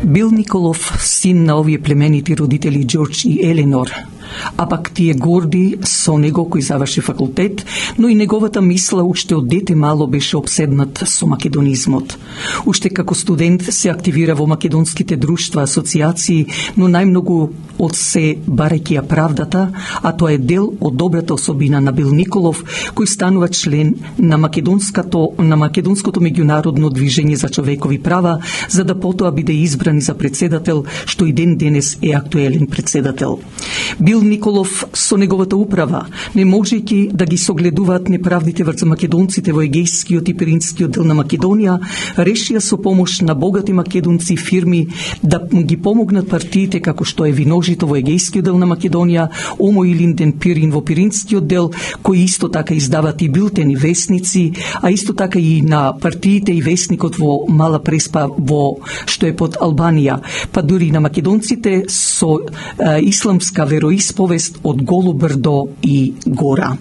Бил Николов син на овие племенити родители Ѓорџ и Еленор, а пак тие горди со него кој заврши факултет, но и неговата мисла уште од дете мало беше обседнат со македонизмот. Уште како студент се активира во македонските друштва, асоциации, но најмногу од се барајќи ја правдата, а тоа е дел од добрата особина на Бил Николов, кој станува член на македонското меѓународно движење за човекови права, за да потоа биде избран за председател, што и ден денес е актуелен председател. Бил Николов со неговата управа, не можејќи да ги согледуваат неправдите врз македонците во егејскиот и пиринскиот дел на Македонија, решија со помош на богати македонци фирми да ги помогнат партиите како што е Виножито во егејскиот дел на Македонија, Омо и Линден Пирин во пиринскиот дел, кои исто така издават и билтени весници, а исто така и на партиите и весникот во Мала Преспа во што е под Албанија, па дури на македонците со исламска вероисповест од Голо брдо и гора.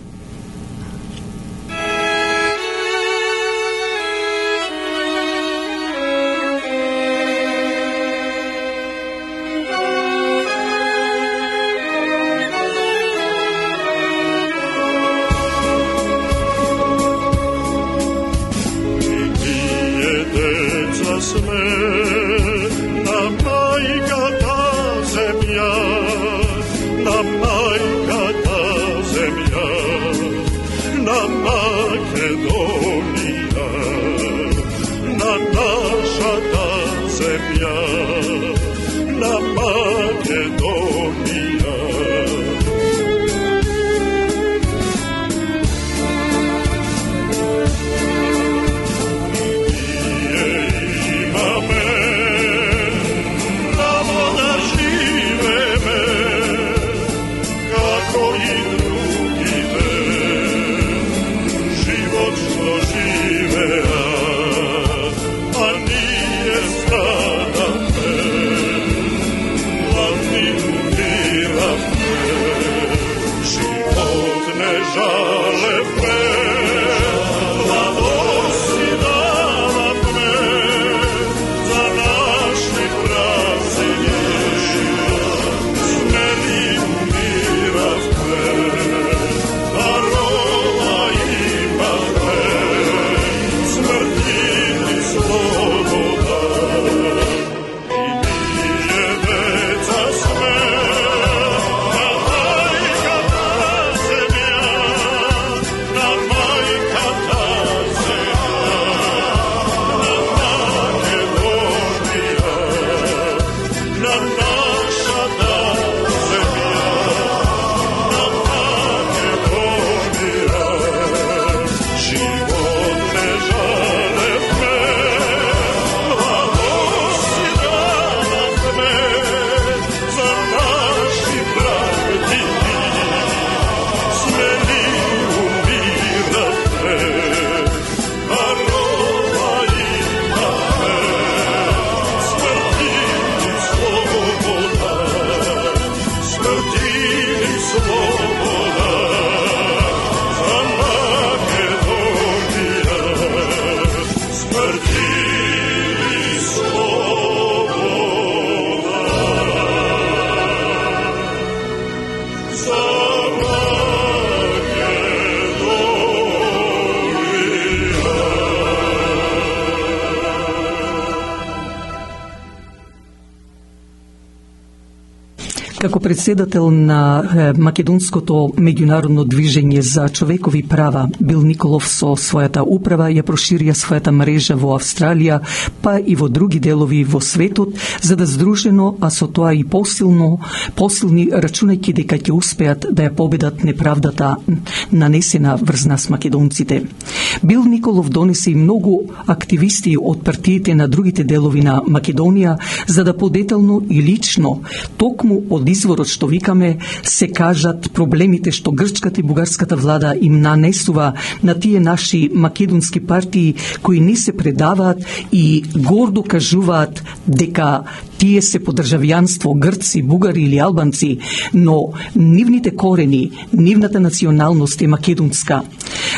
Како председател на македонското меѓународно движење за човекови права, Бил Николов со својата управа ја проширија својата мрежа во Австралија, па и во други делови во светот, за да здружено, а со тоа и посилни, рачунајќи дека ќе успеат да ја победат неправдата нанесена врз нас македонците. Бил Николов донесе и многу активисти од партиите на другите делови на Македонија, за да подетално и лично, токму од изворот што викаме, се кажат проблемите што грчката и бугарската влада им нанесува на тие наши македонски партии кои не се предаваат и гордо кажуваат дека Тие се по државјанство грци, бугари или албанци, но нивните корени, нивната националност е македонска.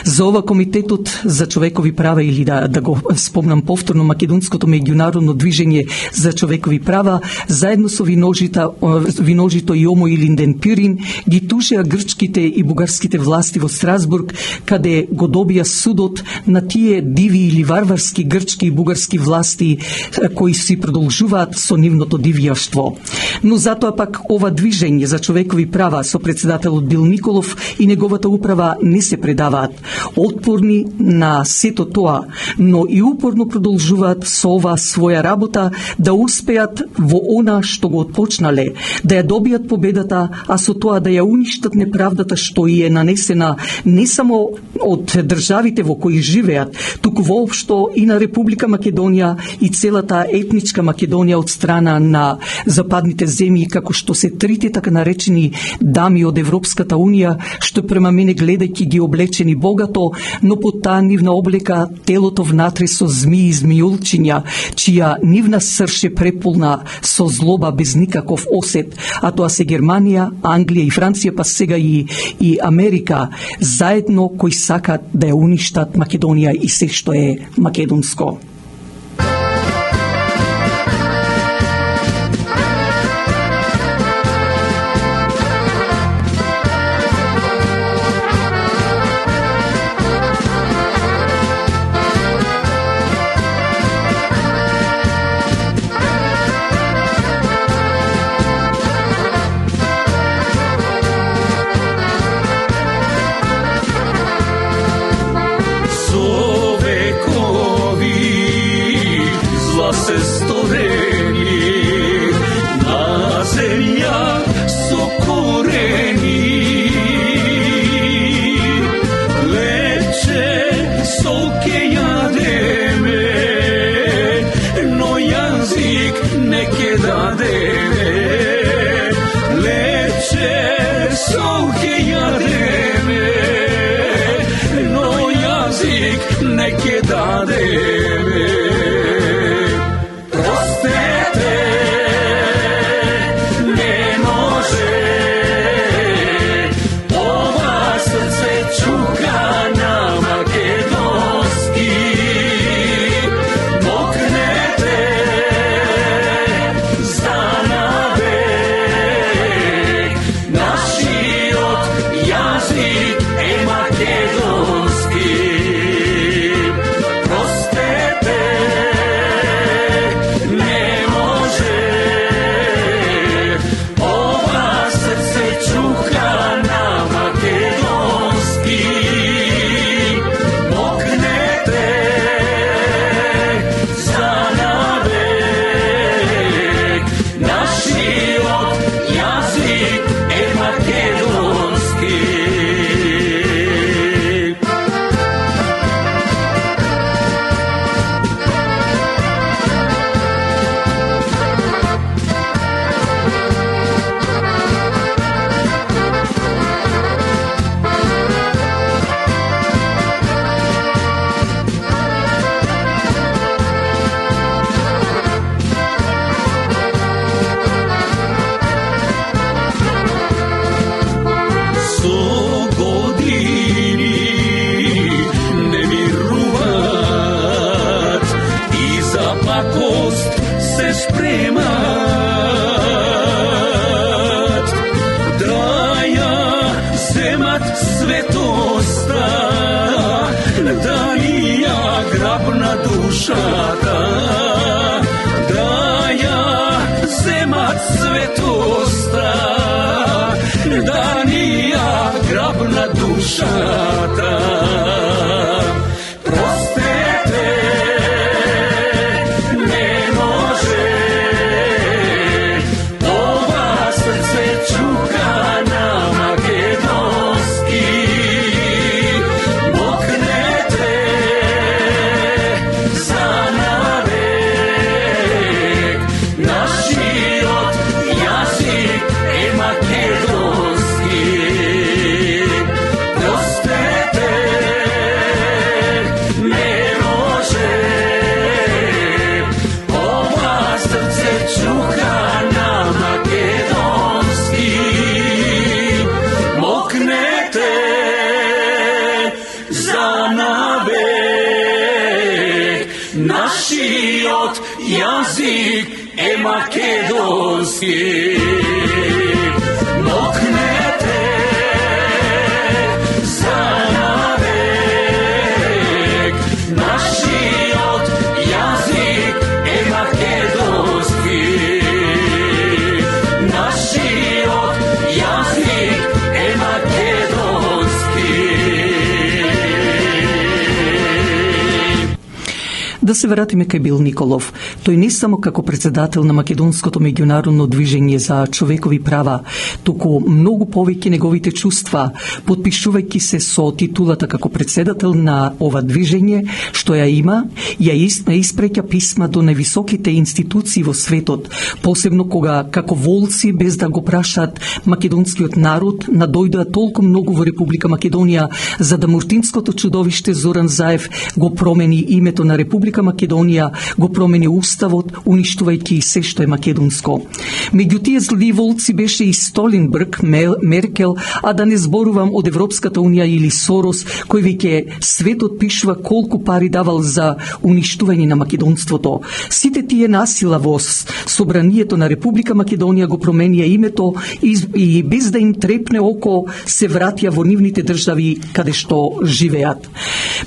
За ова Комитетот за човекови права, или да го спомнам повторно, Македонското меѓународно движење за човекови права, заедно со Виножито и Омо и Линден Пирин ги тужеа грчките и бугарските власти во Страсбург, каде го добија судот на тие диви или варварски грчки и бугарски власти кои си продолжуваат со нивното дивјаштво. Но затоа пак ова движење за човекови права со председателот Бил Николов и неговата управа не се предаваат. Отпорни на сето тоа, но и упорно продолжуваат со оваа своја работа да успеат во она што го отпочнале, да ја добијат победата, а со тоа да ја уништат неправдата што и е нанесена не само од државите во кои живеат, туку воопшто и на Република Македонија и целата етничка Македонија од страна на западните земји, како што се трите така наречени дами од Европската Унија, што према мене гледајќи ги облечени богато, но под таа нивна облека телото внатре со змии и змиулчиња, чија нивна срж е преполна со злоба без никаков осет, а тоа се Германија, Англија и Франција, па сега и Америка, заедно кои сакат да ја уништат Македонија и се што е македонско. Makedonski, proste јазик е македонски. Мокнете за навек, нашиот јазик е македонски. Нашиот јазик е македонски. Да се вратиме кај Бил Николов. Тој не само како председател на Македонското меѓународно движење за човекови права, туку многу повеќе неговите чувства, потпишувајќи се со титулата како председател на ова движење, што ја има, ја испреќа писма до највисоките институции во светот, посебно кога како волци без да го прашаат македонскиот народ, надојдоа толку многу во Република Македонија за да муртинското чудовиште Зоран Заев го промени името на Република Македонија, го промени уставот, уништувајќи се што е македонско. Меѓу тие зли волци беше и Столенберг, Меркел, а да не зборувам од Европската унија или Сорос, кој веќе светот пишува колку пари давал за уништување на македонството. Сите тие насила во собранието на Република Македонија го променија името и без да им трепне око се вратија во нивните држави каде што живеат.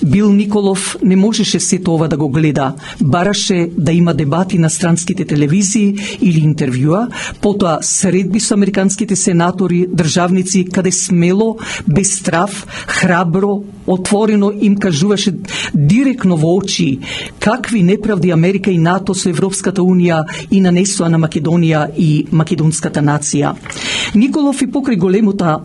Бил Николов не можеше сето ова да го гледа, бараше да има дебати на странските телевизии или интервјуа, потоа средби со американските сенатори, државници, каде смело, без страв, храбро, отворено им кажуваше директно во очи какви неправди Америка и НАТО со Европската унија и нанесоа на Македонија и македонската нација. Николов и покрај големата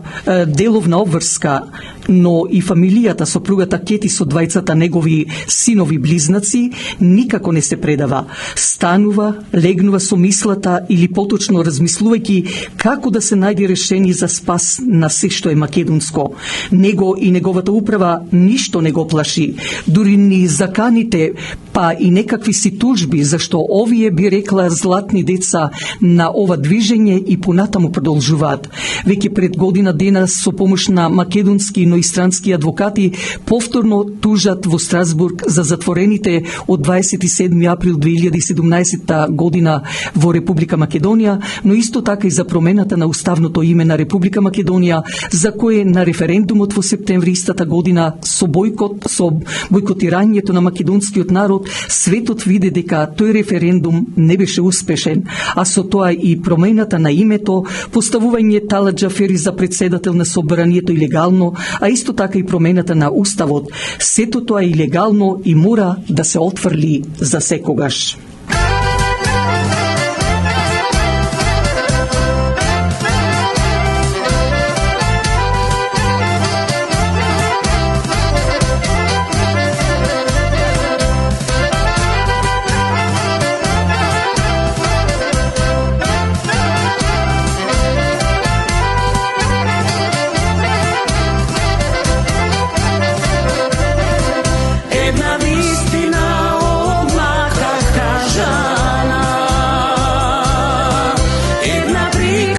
деловна обврска, но и фамилијата сопругата Кети со двајцата негови синови близнаци никако не се предава. Станува, легнува со мислата или поточно размислувајќи како да се најде решение за спас на се што е македонско. Него и неговата управа ништо не го плаши, дури ни заканите, па и некакви си тужби, зашто овие би рекла златни деца на ова движење и понатаму продолжуваат. Веќе пред година дена со помош на македонски, но и странски адвокати повторно тужат во Страсбург за затворените од 27. април 2017 година во Република Македонија, но исто така и за промената на уставното име на Република Македонија, за кое на референдумот во септември истата година со бојкотирањето на македонскиот народ, светот виде дека тој референдум не беше успешен, а со тоа и промената на името, поставување Талат Џафери за председател на собранието илегално, а исто така и промената на уставот. Сето тоа е илегално и мора да се отфрли за секогаш.